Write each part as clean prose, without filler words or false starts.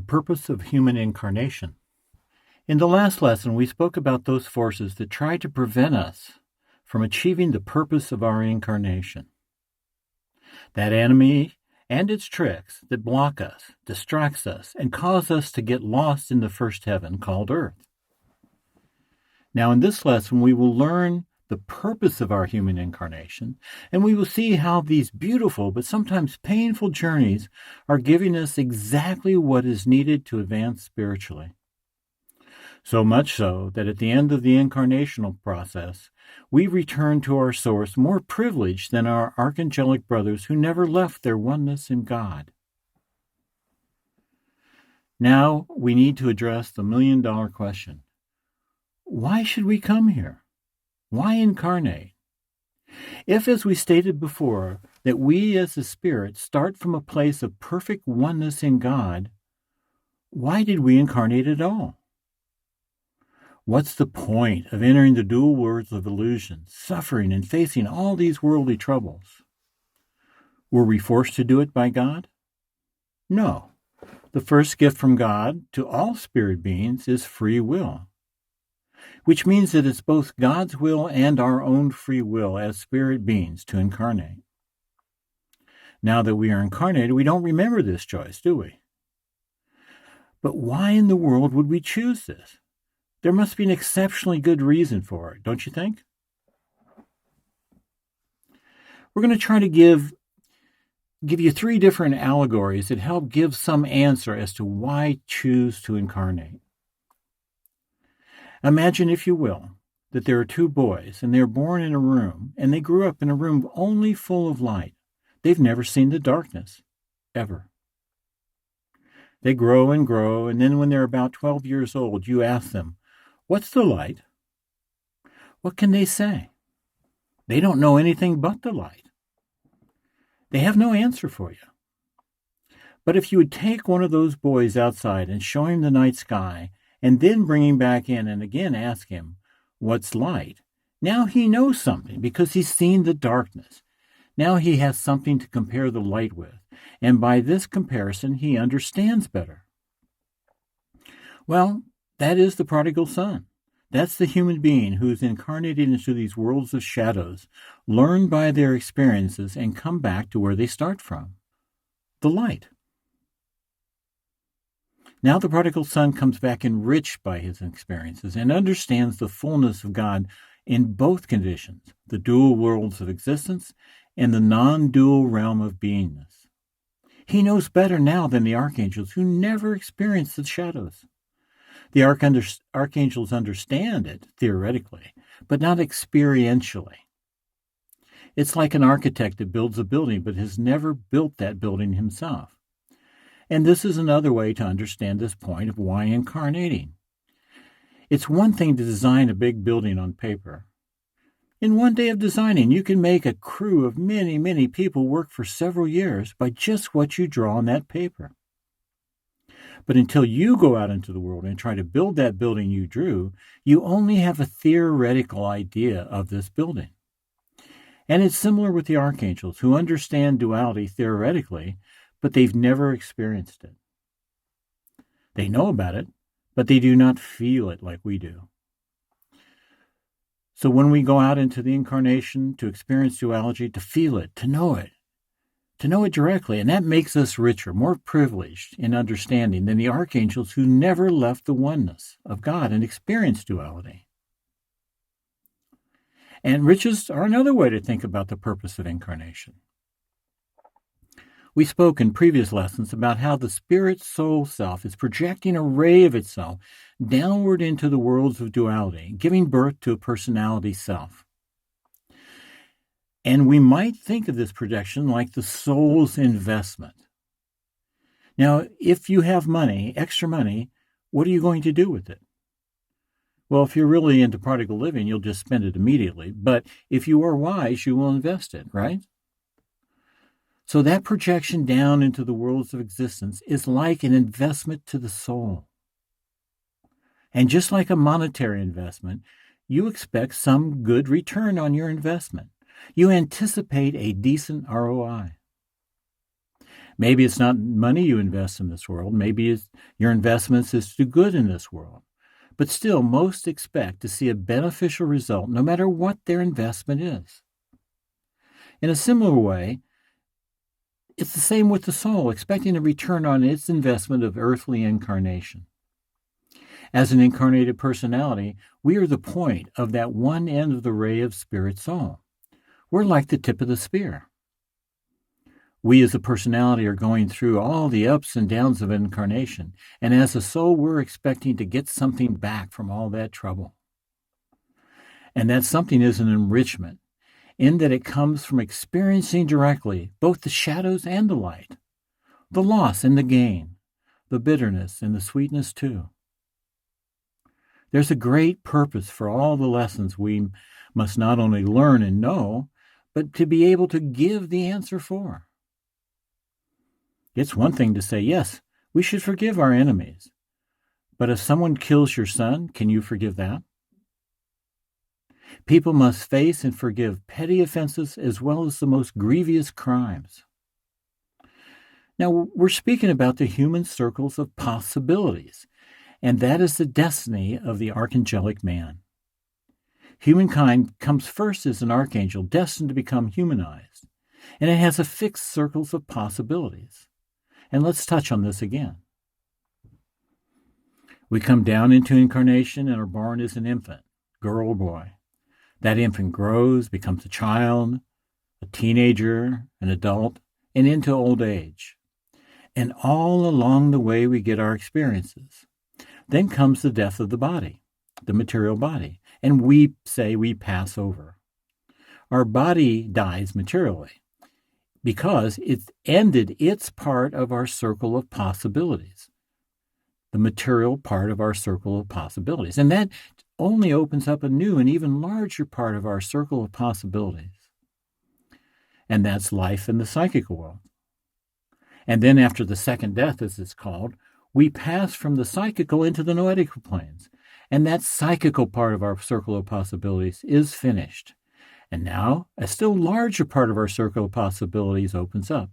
purpose of human incarnation. In the last lesson, we spoke about those forces that try to prevent us from achieving the purpose of our incarnation. That enemy and its tricks that block us, distracts us, and cause us to get lost in the first heaven called Earth. Now, in this lesson, we will learn the purpose of our human incarnation, and we will see how these beautiful but sometimes painful journeys are giving us exactly what is needed to advance spiritually. So much so that at the end of the incarnational process, we return to our source more privileged than our archangelic brothers who never left their oneness in God. Now we need to address the million-dollar question. Why should we come here? Why incarnate? If, as we stated before, that we as a spirit start from a place of perfect oneness in God, why did we incarnate at all? What's the point of entering the dual worlds of illusion, suffering, and facing all these worldly troubles? Were we forced to do it by God? No. The first gift from God to all spirit beings is free will, which means that it's both God's will and our own free will as spirit beings to incarnate. Now that we are incarnated, we don't remember this choice, do we? But why in the world would we choose this? There must be an exceptionally good reason for it, don't you think? We're going to try to give you 3 different allegories that help give some answer as to why choose to incarnate. Imagine, if you will, that there are 2 boys, and they're born in a room, and they grew up in a room only full of light. They've never seen the darkness, ever. They grow and grow, and then when they're about 12 years old, you ask them, "What's the light?" What can they say? They don't know anything but the light. They have no answer for you. But if you would take one of those boys outside and show him the night sky, and then bring him back in and again ask him, "What's light?" Now he knows something because he's seen the darkness. Now he has something to compare the light with, and by this comparison he understands better. Well, that is the prodigal son. That's the human being who's incarnated into these worlds of shadows, learn by their experiences, and come back to where they start from, the light. Now the prodigal son comes back enriched by his experiences and understands the fullness of God in both conditions, the dual worlds of existence and the non-dual realm of beingness. He knows better now than the archangels who never experienced the shadows. The archangels understand it theoretically, but not experientially. It's like an architect that builds a building but has never built that building himself. And this is another way to understand this point of why incarnating. It's one thing to design a big building on paper. In one day of designing, you can make a crew of many, many people work for several years by just what you draw on that paper. But until you go out into the world and try to build that building you drew, you only have a theoretical idea of this building. And it's similar with the archangels, who understand duality theoretically, but they've never experienced it. They know about it, but they do not feel it like we do. So when we go out into the incarnation to experience duality, to feel it, to know it directly, and that makes us richer, more privileged in understanding than the archangels who never left the oneness of God and experienced duality. And riches are another way to think about the purpose of incarnation. We spoke in previous lessons about how the spirit soul self is projecting a ray of itself downward into the worlds of duality, giving birth to a personality self. And we might think of this projection like the soul's investment. Now, if you have money, extra money, what are you going to do with it? Well, if you're really into prodigal living, you'll just spend it immediately. But if you are wise, you will invest it, right? So that projection down into the worlds of existence is like an investment to the soul. And just like a monetary investment, you expect some good return on your investment. You anticipate a decent ROI. Maybe it's not money you invest in this world. Maybe your investments is to do good in this world. But still, most expect to see a beneficial result no matter what their investment is. In a similar way, it's the same with the soul, expecting a return on its investment of earthly incarnation. As an incarnated personality, we are the point of that one end of the ray of spirit soul. We're like the tip of the spear. We as a personality are going through all the ups and downs of incarnation, and as a soul, we're expecting to get something back from all that trouble. And that something is an enrichment, in that it comes from experiencing directly both the shadows and the light, the loss and the gain, the bitterness and the sweetness too. There's a great purpose for all the lessons we must not only learn and know, but to be able to give the answer for. It's one thing to say, yes, we should forgive our enemies. But if someone kills your son, can you forgive that? People must face and forgive petty offenses as well as the most grievous crimes. Now, we're speaking about the human circles of possibilities, and that is the destiny of the Archangelic man. Humankind comes first as an archangel destined to become humanized, and it has a fixed circles of possibilities. And let's touch on this again. We come down into incarnation and are born as an infant, girl or boy. That infant grows, becomes a child, a teenager, an adult, and into old age. And all along the way we get our experiences. Then comes the death of the body, the material body, and we say we pass over. Our body dies materially because it's ended its part of our circle of possibilities, the material part of our circle of possibilities. And that only opens up a new and even larger part of our circle of possibilities. And that's life in the psychical world. And then after the second death, as it's called, we pass from the psychical into the noetical planes. And that psychical part of our circle of possibilities is finished. And now a still larger part of our circle of possibilities opens up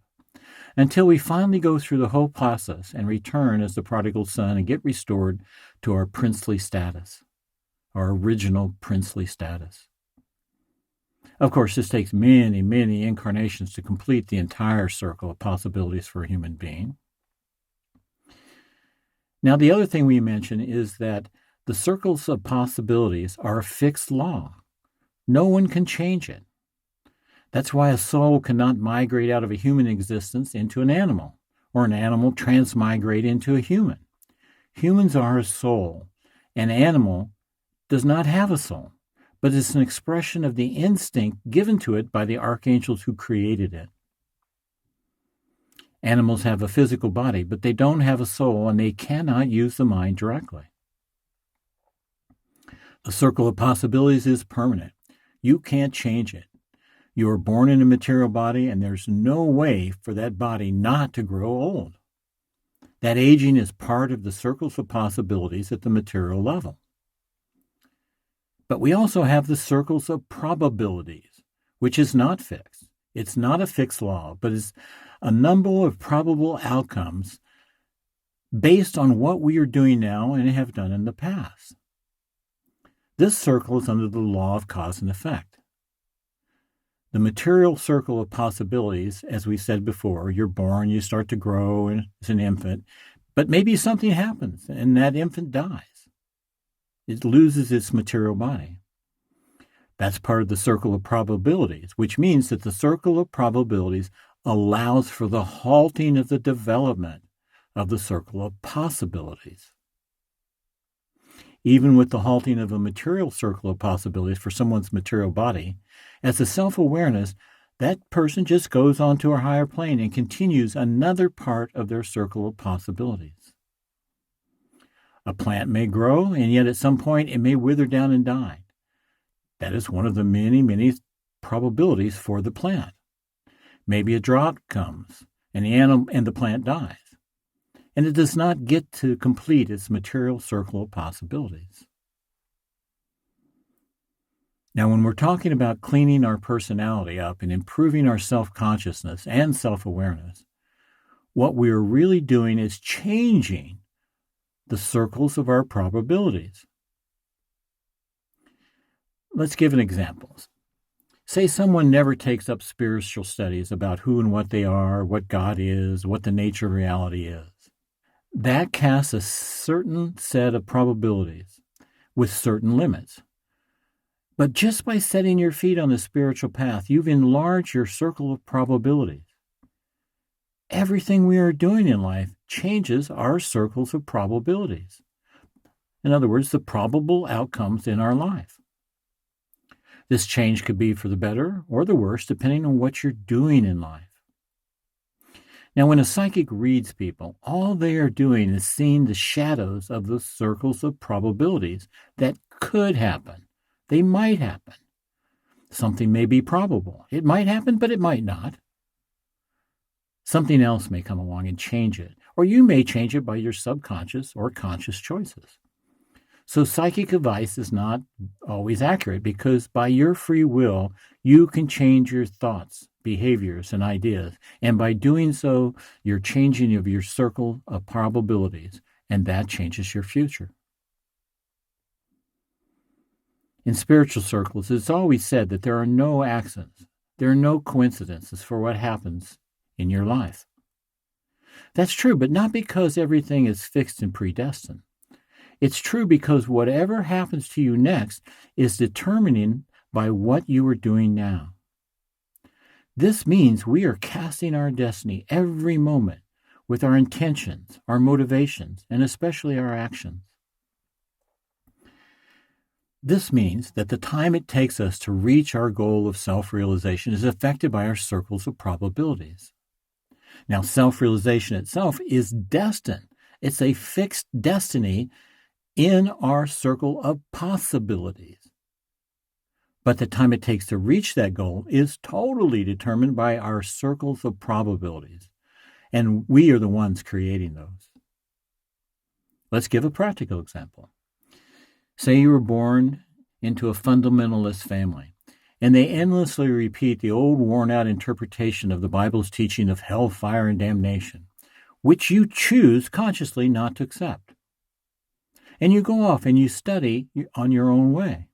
until we finally go through the whole process and return as the prodigal son and get restored to our princely status, our original princely status. Of course, this takes many, many incarnations to complete the entire circle of possibilities for a human being. Now, the other thing we mention is that the circles of possibilities are a fixed law. No one can change it. That's why a soul cannot migrate out of a human existence into an animal, or an animal transmigrate into a human. Humans are a soul. An animal does not have a soul, but it's an expression of the instinct given to it by the archangels who created it. Animals have a physical body, but they don't have a soul, and they cannot use the mind directly. The circle of possibilities is permanent. You can't change it. You are born in a material body, and there's no way for that body not to grow old. That aging is part of the circles of possibilities at the material level. But we also have the circles of probabilities, which is not fixed. It's not a fixed law, but it's a number of probable outcomes based on what we are doing now and have done in the past. This circle is under the law of cause and effect. The material circle of possibilities, as we said before, you're born, you start to grow as an infant, but maybe something happens and that infant dies. It loses its material body. That's part of the circle of probabilities, which means that the circle of probabilities allows for the halting of the development of the circle of possibilities. Even with the halting of a material circle of possibilities for someone's material body, as a self-awareness, that person just goes on to a higher plane and continues another part of their circle of possibilities. A plant may grow, and yet at some point it may wither down and die. That is one of the many, many probabilities for the plant. Maybe a drought comes, and the plant dies, and it does not get to complete its material circle of possibilities. Now, when we're talking about cleaning our personality up and improving our self-consciousness and self-awareness, What we are really doing is changing the circles of our probabilities. Let's give an example. Say someone never takes up spiritual studies about who and what they are, what God is, what the nature of reality is. That casts a certain set of probabilities with certain limits. But just by setting your feet on the spiritual path, you've enlarged your circle of probabilities. Everything we are doing in life changes our circles of probabilities. In other words, the probable outcomes in our life. This change could be for the better or the worse, depending on what you're doing in life. Now, when a psychic reads people, all they are doing is seeing the shadows of the circles of probabilities that could happen. They might happen. Something may be probable. It might happen, but it might not. Something else may come along and change it, or you may change it by your subconscious or conscious choices. So psychic advice is not always accurate because by your free will, you can change your thoughts, behaviors, and ideas. And by doing so, you're changing of your circle of probabilities, and that changes your future. In spiritual circles, it's always said that there are no accidents. There are no coincidences for what happens in your life. That's true, but not because everything is fixed and predestined. It's true because whatever happens to you next is determining by what you are doing now. This means we are casting our destiny every moment with our intentions, our motivations, and especially our actions. This means that the time it takes us to reach our goal of self-realization is affected by our circles of probabilities. Now, self-realization itself is destined. It's a fixed destiny in our circle of possibilities. But the time it takes to reach that goal is totally determined by our circles of probabilities, and we are the ones creating those. Let's give a practical example. Say you were born into a fundamentalist family, and they endlessly repeat the old worn-out interpretation of the Bible's teaching of hell, fire, and damnation, which you choose consciously not to accept. And you go off and you study on your own way.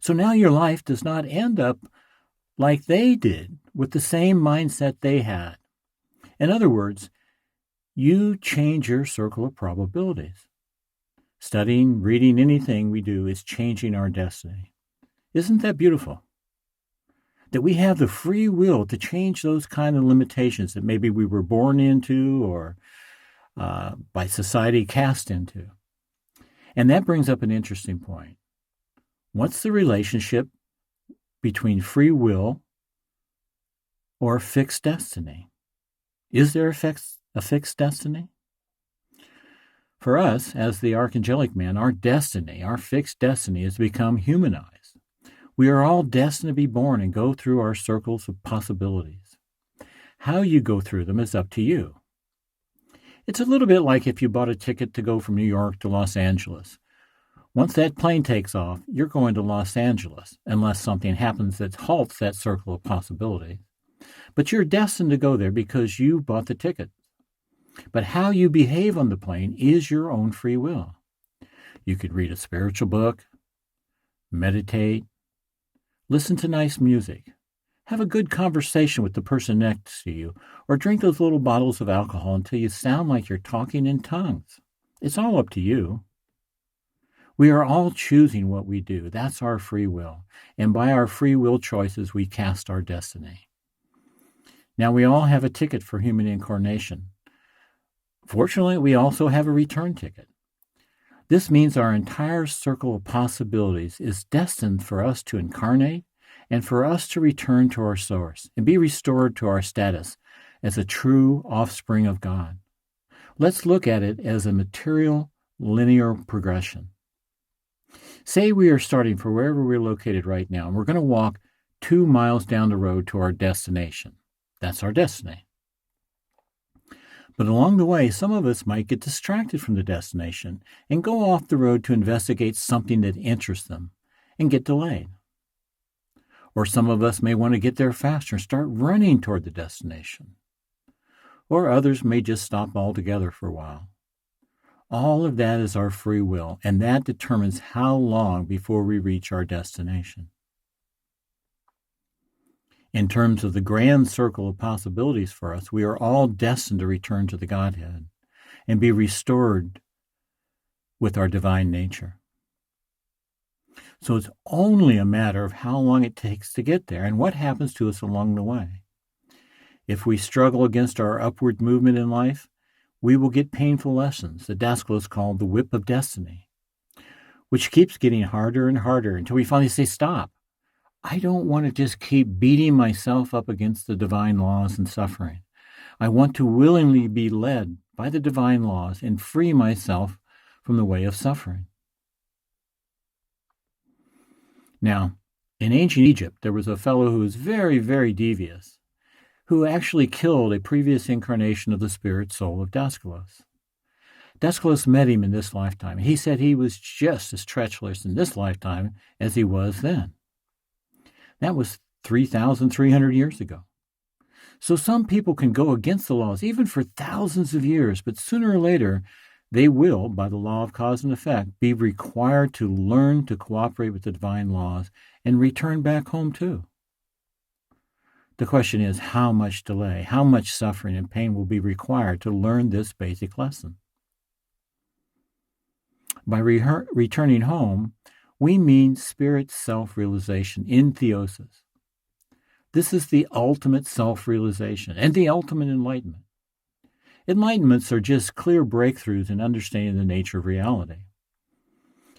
So now your life does not end up like they did with the same mindset they had. In other words, you change your circle of probabilities. Studying, reading, anything we do is changing our destiny. Isn't that beautiful? That we have the free will to change those kind of limitations that maybe we were born into or by society cast into. And that brings up an interesting point. What's the relationship between free will or fixed destiny? Is there a fixed destiny? For us, as the Archangelic man, our destiny, our fixed destiny, has become humanized. We are all destined to be born and go through our circles of possibilities. How you go through them is up to you. It's a little bit like if you bought a ticket to go from New York to Los Angeles. Once that plane takes off, you're going to Los Angeles, unless something happens that halts that circle of possibility. But you're destined to go there because you bought the ticket. But how you behave on the plane is your own free will. You could read a spiritual book, meditate, listen to nice music, have a good conversation with the person next to you, or drink those little bottles of alcohol until you sound like you're talking in tongues. It's all up to you. We are all choosing what we do. That's our free will. And by our free will choices, we cast our destiny. Now, we all have a ticket for human incarnation. Fortunately, we also have a return ticket. This means our entire circle of possibilities is destined for us to incarnate and for us to return to our source and be restored to our status as a true offspring of God. Let's look at it as a material linear progression. Say we are starting from wherever we're located right now, and we're going to walk 2 miles down the road to our destination. That's our destiny. But along the way, some of us might get distracted from the destination and go off the road to investigate something that interests them and get delayed. Or some of us may want to get there faster and start running toward the destination. or others may just stop altogether for a while. All of that is our free will, and that determines how long before we reach our destination. In terms of the grand circle of possibilities for us, we are all destined to return to the Godhead and be restored with our divine nature. So it's only a matter of how long it takes to get there and what happens to us along the way. If we struggle against our upward movement in life, we will get painful lessons that Daedalus called the whip of destiny, which keeps getting harder and harder until we finally say, stop. I don't want to just keep beating myself up against the divine laws and suffering. I want to willingly be led by the divine laws and free myself from the way of suffering. Now, in ancient Egypt, there was a fellow who was very, very devious, who actually killed a previous incarnation of the spirit soul of Daedalus. Daedalus met him in this lifetime. He said he was just as treacherous in this lifetime as he was then. That was 3,300 years ago. So some people can go against the laws, even for thousands of years, but sooner or later, they will, by the law of cause and effect, be required to learn to cooperate with the divine laws and return back home too. The question is, how much delay, how much suffering and pain will be required to learn this basic lesson? By returning home, we mean spirit self-realization in theosis. This is the ultimate self-realization and the ultimate enlightenment. Enlightenments are just clear breakthroughs in understanding the nature of reality.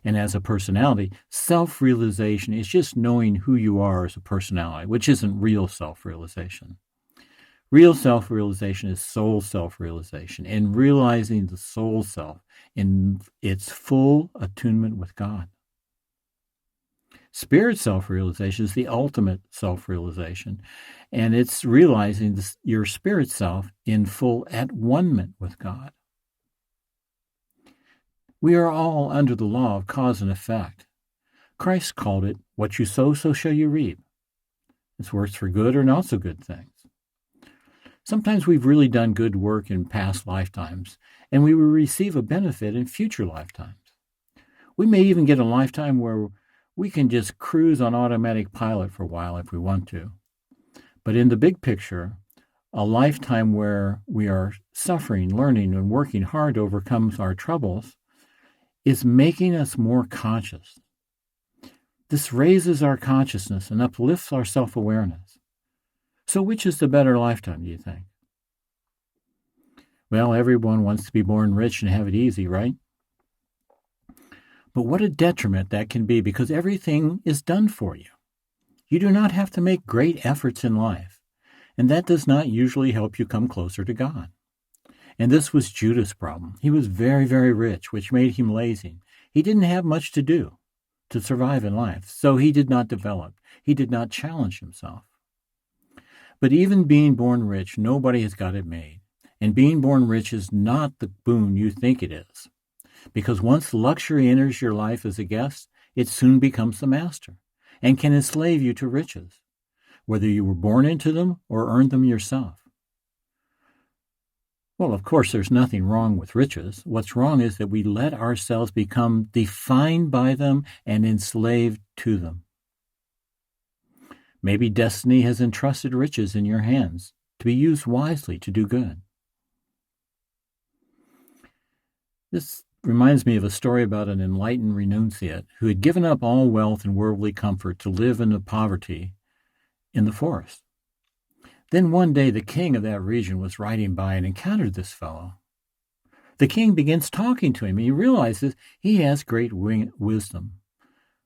And as a personality, self-realization is just knowing who you are as a personality, which isn't real self-realization. Real self-realization is soul self-realization and realizing the soul self in its full attunement with God. Spirit self-realization is the ultimate self-realization, and it's realizing your spirit self in full at-one-ment with God. We are all under the law of cause and effect. Christ called it, what you sow, so shall you reap. This works for good or not so good things. Sometimes we've really done good work in past lifetimes, and we will receive a benefit in future lifetimes. We may even get a lifetime where we can just cruise on automatic pilot for a while if we want to. But in the big picture, a lifetime where we are suffering, learning, and working hard to overcome our troubles is making us more conscious. This raises our consciousness and uplifts our self-awareness. So which is the better lifetime, do you think? Well, everyone wants to be born rich and have it easy, right? But what a detriment that can be, because everything is done for you. You do not have to make great efforts in life, and that does not usually help you come closer to God. And this was Judas' problem. He was very, very rich, which made him lazy. He didn't have much to do to survive in life, so he did not develop. He did not challenge himself. But even being born rich, nobody has got it made. And being born rich is not the boon you think it is. Because once luxury enters your life as a guest, it soon becomes the master and can enslave you to riches, whether you were born into them or earned them yourself. Well, of course, there's nothing wrong with riches. What's wrong is that we let ourselves become defined by them and enslaved to them. Maybe destiny has entrusted riches in your hands to be used wisely to do good. This reminds me of a story about an enlightened renunciate who had given up all wealth and worldly comfort to live in the poverty in the forest. Then one day the king of that region was riding by and encountered this fellow. The king begins talking to him, and he realizes he has great wisdom.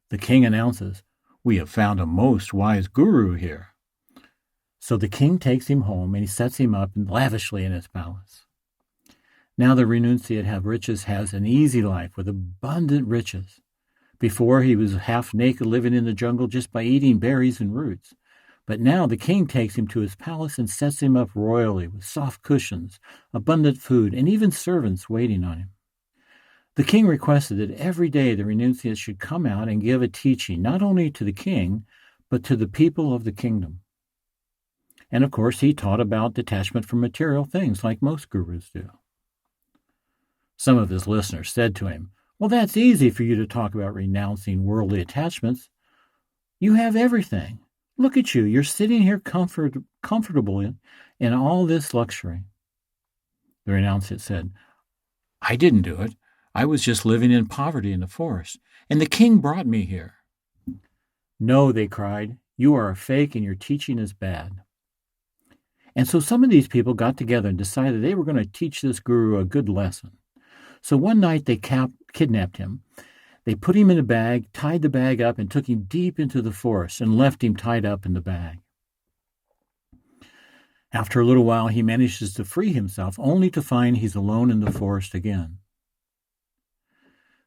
The king announces, "We have found a most wise guru here." So the king takes him home and he sets him up lavishly in his palace. Now the renunciate has an easy life with abundant riches. Before, he was half naked, living in the jungle just by eating berries and roots. But now the king takes him to his palace and sets him up royally with soft cushions, abundant food, and even servants waiting on him. The king requested that every day the renunciate should come out and give a teaching, not only to the king, but to the people of the kingdom. And of course, he taught about detachment from material things like most gurus do. Some of his listeners said to him, "Well, that's easy for you to talk about renouncing worldly attachments. You have everything. Look at you. You're sitting here comfortable in all this luxury." The renunciate said, "I didn't do it. I was just living in poverty in the forest, and the king brought me here." "No," they cried, "you are a fake and your teaching is bad." And so some of these people got together and decided they were going to teach this guru a good lesson. So one night they kidnapped him. They put him in a bag, tied the bag up, and took him deep into the forest and left him tied up in the bag. After a little while, he manages to free himself, only to find he's alone in the forest again.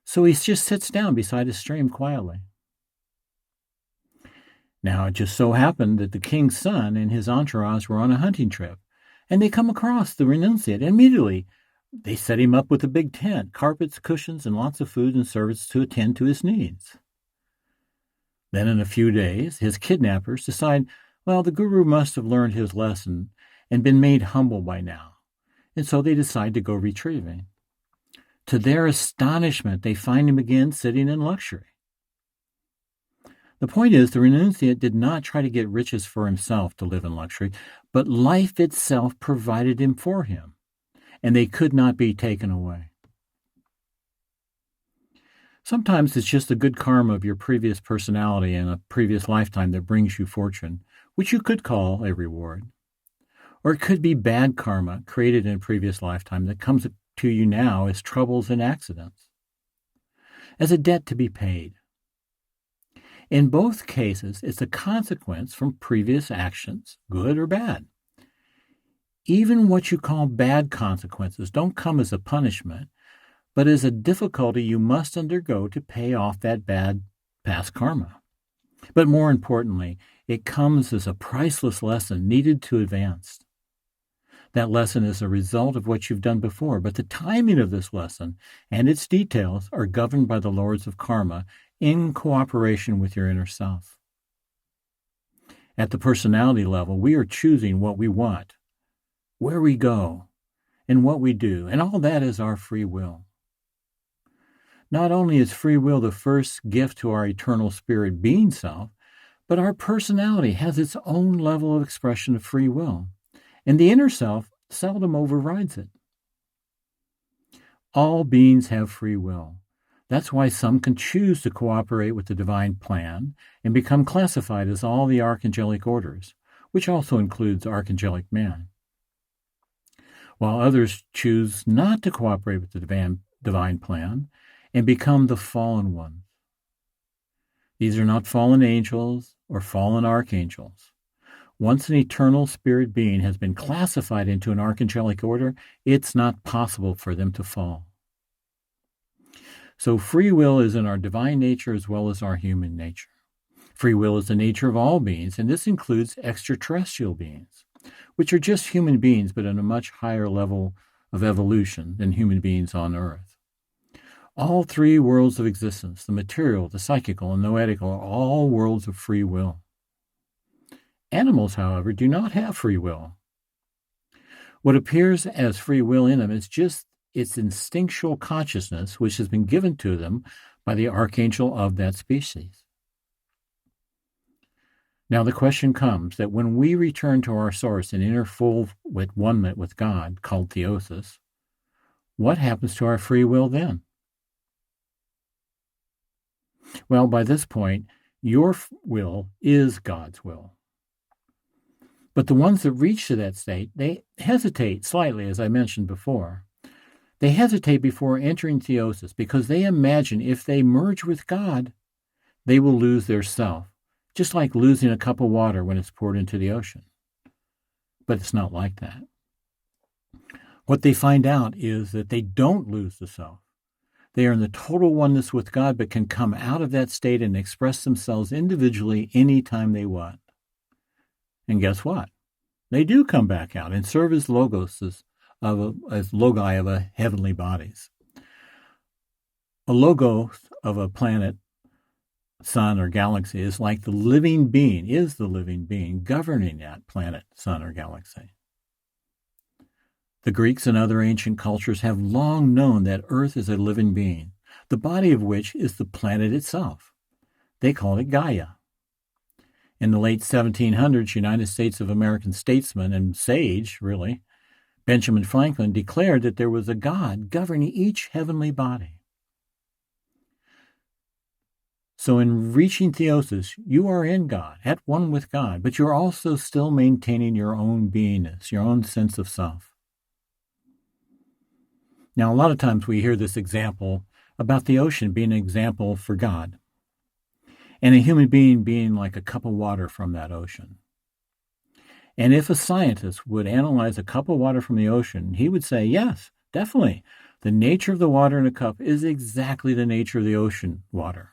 So he just sits down beside a stream quietly. Now, it just so happened that the king's son and his entourage were on a hunting trip, and they come across the renunciate. Immediately, they set him up with a big tent, carpets, cushions, and lots of food and servants to attend to his needs. Then in a few days, his kidnappers decide, well, the guru must have learned his lesson and been made humble by now, and so they decide to go retrieve him. To their astonishment, they find him again sitting in luxury. The point is, the renunciate did not try to get riches for himself to live in luxury, but life itself provided him for him, and they could not be taken away. Sometimes it's just the good karma of your previous personality in a previous lifetime that brings you fortune, which you could call a reward. Or it could be bad karma created in a previous lifetime that comes to you now as troubles and accidents, as a debt to be paid. In both cases, it's a consequence from previous actions, good or bad. Even what you call bad consequences don't come as a punishment, but as a difficulty you must undergo to pay off that bad past karma. But more importantly, it comes as a priceless lesson needed to advance. That lesson is a result of what you've done before, but the timing of this lesson and its details are governed by the lords of karma in cooperation with your inner self. At the personality level, we are choosing what we want, where we go, and what we do, and all that is our free will. Not only is free will the first gift to our eternal spirit being self, but our personality has its own level of expression of free will, and the inner self seldom overrides it. All beings have free will. That's why some can choose to cooperate with the divine plan and become classified as all the archangelic orders, which also includes archangelic man, while others choose not to cooperate with the divine plan and become the fallen ones. These are not fallen angels or fallen archangels. Once an eternal spirit being has been classified into an archangelic order, it's not possible for them to fall. So free will is in our divine nature as well as our human nature. Free will is the nature of all beings, and this includes extraterrestrial beings, which are just human beings but in a much higher level of evolution than human beings on Earth. All three worlds of existence, the material, the psychical, and noetical, are all worlds of free will. Animals, however, do not have free will. What appears as free will in them is just its instinctual consciousness, which has been given to them by the archangel of that species. Now the question comes that when we return to our source and enter full one with God, called theosis, what happens to our free will then? Well, by this point, your will is God's will. But the ones that reach to that state, they hesitate slightly, as I mentioned before. They hesitate before entering theosis because they imagine if they merge with God, they will lose their self, just like losing a cup of water when it's poured into the ocean. But it's not like that. What they find out is that they don't lose the self. They are in the total oneness with God, but can come out of that state and express themselves individually anytime they want. And guess what? They do come back out and serve as logos as logi of a heavenly bodies. A logos of a planet sun or galaxy is like the living being, governing that planet, sun, or galaxy. The Greeks and other ancient cultures have long known that Earth is a living being, the body of which is the planet itself. They called it Gaia. In the late 1700s, United States of American statesman and sage, really, Benjamin Franklin declared that there was a God governing each heavenly body. So in reaching theosis, you are in God, at one with God, but you're also still maintaining your own beingness, your own sense of self. Now, a lot of times we hear this example about the ocean being an example for God, and a human being being like a cup of water from that ocean. And if a scientist would analyze a cup of water from the ocean, he would say, yes, definitely, the nature of the water in a cup is exactly the nature of the ocean water.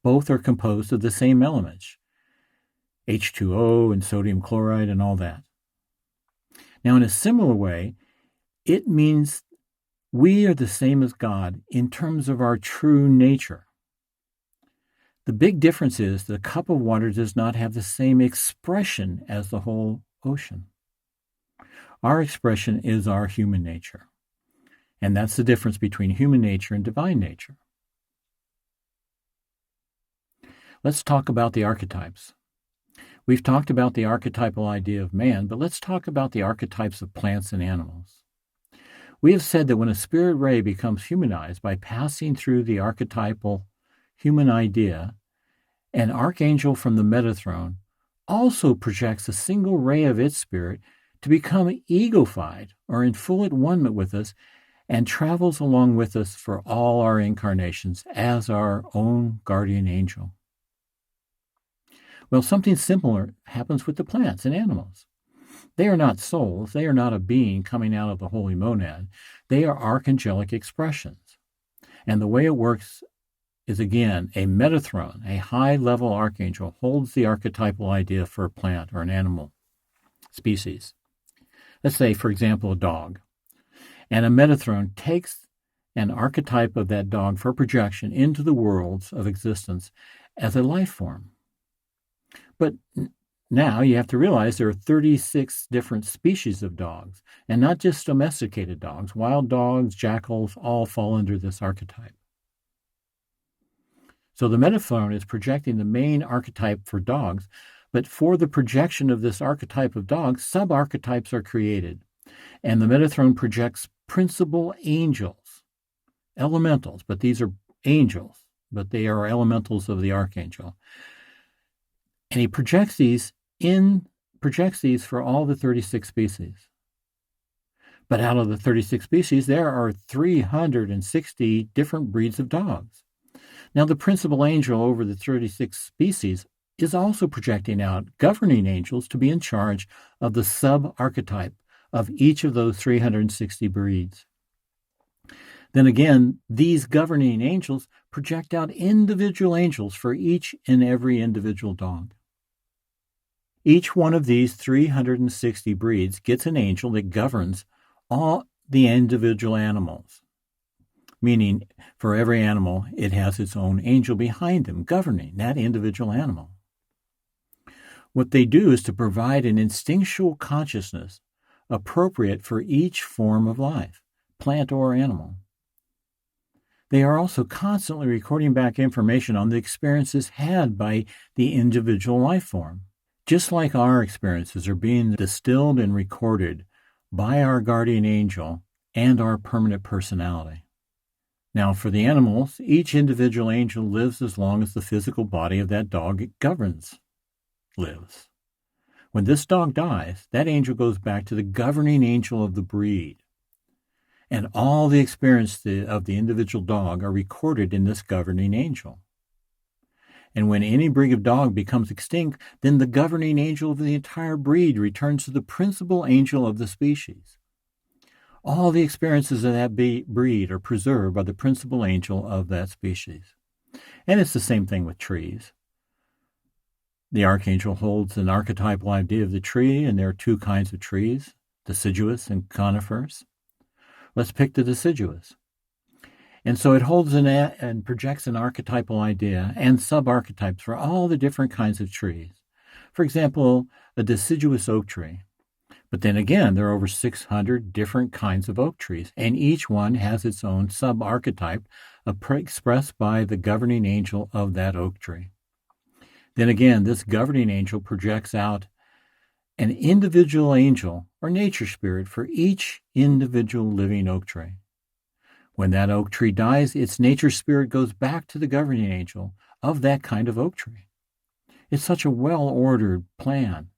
Both are composed of the same elements, H2O and sodium chloride and all that. Now, in a similar way, it means we are the same as God in terms of our true nature. The big difference is the cup of water does not have the same expression as the whole ocean. Our expression is our human nature, and that's the difference between human nature and divine nature. Let's talk about the archetypes. We've talked about the archetypal idea of man, but let's talk about the archetypes of plants and animals. We have said that when a spirit ray becomes humanized by passing through the archetypal human idea, an archangel from the Metathrone also projects a single ray of its spirit to become egofied or in full at one with us and travels along with us for all our incarnations as our own guardian angel. Well, something similar happens with the plants and animals. They are not souls. They are not a being coming out of the holy monad. They are archangelic expressions. And the way it works is, again, a Metathrone, a high-level archangel, holds the archetypal idea for a plant or an animal species. Let's say, for example, a dog. And a Metathrone takes an archetype of that dog for projection into the worlds of existence as a life form. But now you have to realize there are 36 different species of dogs, and not just domesticated dogs. Wild dogs, jackals, all fall under this archetype. So the Metathrone is projecting the main archetype for dogs, but for the projection of this archetype of dogs, sub-archetypes are created. And the Metathrone projects principal angels, elementals, but these are angels, but they are elementals of the archangel. And he projects these for all the 36 species. But out of the 36 species, there are 360 different breeds of dogs. Now, the principal angel over the 36 species is also projecting out governing angels to be in charge of the sub-archetype of each of those 360 breeds. Then again, these governing angels project out individual angels for each and every individual dog. Each one of these 360 breeds gets an angel that governs all the individual animals, meaning for every animal, it has its own angel behind them governing that individual animal. What they do is to provide an instinctual consciousness appropriate for each form of life, plant or animal. They are also constantly recording back information on the experiences had by the individual life form. Just like our experiences are being distilled and recorded by our guardian angel and our permanent personality. Now, for the animals, each individual angel lives as long as the physical body of that dog it governs lives. When this dog dies, that angel goes back to the governing angel of the breed. And all the experiences of the individual dog are recorded in this governing angel. And when any breed of dog becomes extinct, then the governing angel of the entire breed returns to the principal angel of the species. All the experiences of that breed are preserved by the principal angel of that species. And it's the same thing with trees. The archangel holds an archetypal idea of the tree, and there are two kinds of trees, deciduous and conifers. Let's pick the deciduous. And so it holds and projects an archetypal idea and sub-archetypes for all the different kinds of trees. For example, a deciduous oak tree. But then again, there are over 600 different kinds of oak trees, and each one has its own sub-archetype expressed by the governing angel of that oak tree. Then again, this governing angel projects out an individual angel or nature spirit for each individual living oak tree. When that oak tree dies, its nature spirit goes back to the governing angel of that kind of oak tree. It's such a well-ordered plan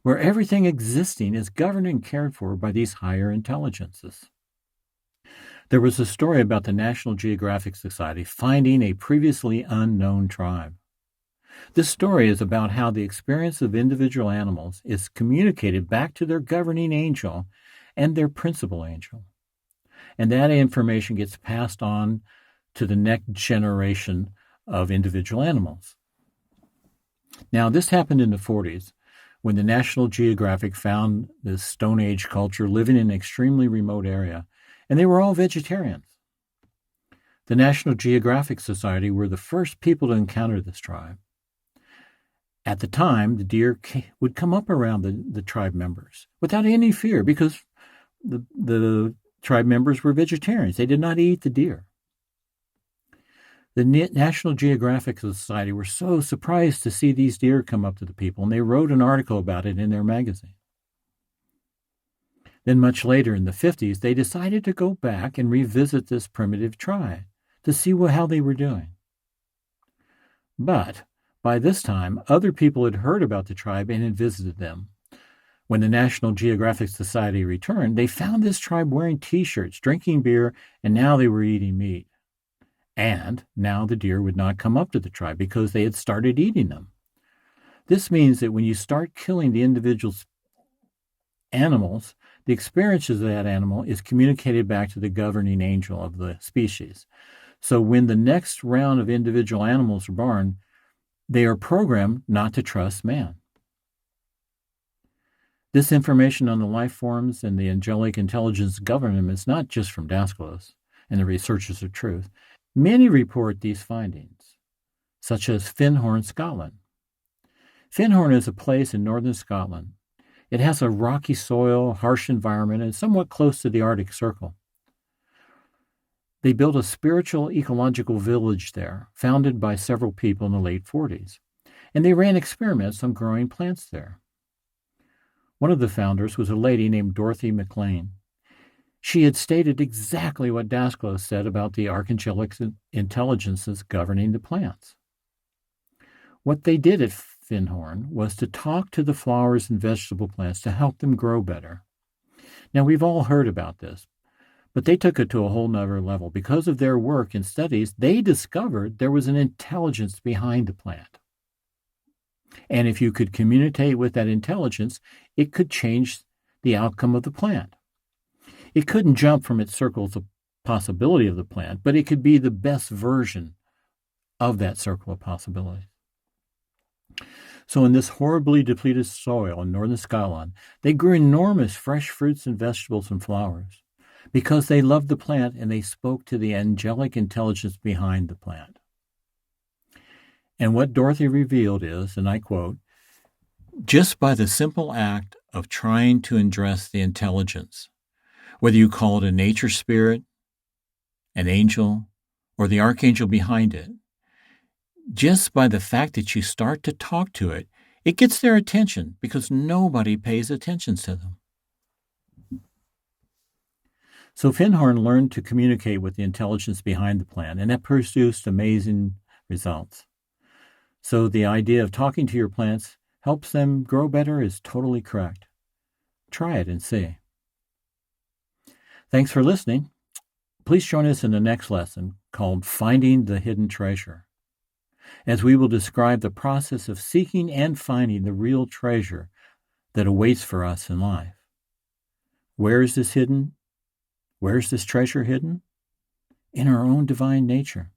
where everything existing is governed and cared for by these higher intelligences. There was a story about the National Geographic Society finding a previously unknown tribe. This story is about how the experience of individual animals is communicated back to their governing angel and their principal angel. And that information gets passed on to the next generation of individual animals. Now, this happened in the 40s when the National Geographic found this Stone Age culture living in an extremely remote area, and they were all vegetarians. The National Geographic Society were the first people to encounter this tribe. At the time, the deer would come up around the tribe members without any fear because the tribe members were vegetarians. They did not eat the deer. The National Geographic Society were so surprised to see these deer come up to the people, and they wrote an article about it in their magazine. Then much later in the 50s, they decided to go back and revisit this primitive tribe to see how they were doing. But by this time, other people had heard about the tribe and had visited them. When the National Geographic Society returned, they found this tribe wearing T-shirts, drinking beer, and now they were eating meat. And now the deer would not come up to the tribe because they had started eating them. This means that when you start killing the individual animals, the experiences of that animal is communicated back to the governing angel of the species. So when the next round of individual animals are born, they are programmed not to trust man. This information on the life forms and the angelic intelligence governing them is not just from Daskalos and the researchers of truth. Many report these findings, such as Findhorn, Scotland. Findhorn is a place in northern Scotland. It has a rocky soil, harsh environment, and somewhat close to the Arctic Circle. They built a spiritual ecological village there, founded by several people in the late 40s, and they ran experiments on growing plants there. One of the founders was a lady named Dorothy McLean. She had stated exactly what Daskalos said about the archangelic intelligences governing the plants. What they did at Findhorn was to talk to the flowers and vegetable plants to help them grow better. Now, we've all heard about this, but they took it to a whole nother level. Because of their work and studies, they discovered there was an intelligence behind the plant. And if you could communicate with that intelligence, it could change the outcome of the plant. It couldn't jump from its circles of possibility of the plant, but it could be the best version of that circle of possibilities. So in this horribly depleted soil in northern Scotland, they grew enormous fresh fruits and vegetables and flowers because they loved the plant and they spoke to the angelic intelligence behind the plant. And what Dorothy revealed is, and I quote, just by the simple act of trying to address the intelligence, whether you call it a nature spirit, an angel, or the archangel behind it, just by the fact that you start to talk to it, it gets their attention because nobody pays attention to them. So Findhorn learned to communicate with the intelligence behind the plant, and that produced amazing results. So the idea of talking to your plants helps them grow better is totally correct. Try it and see. Thanks for listening. Please join us in the next lesson called Finding the Hidden Treasure, as we will describe the process of seeking and finding the real treasure that awaits for us in life. Where is this hidden? Where is this treasure hidden? In our own divine nature.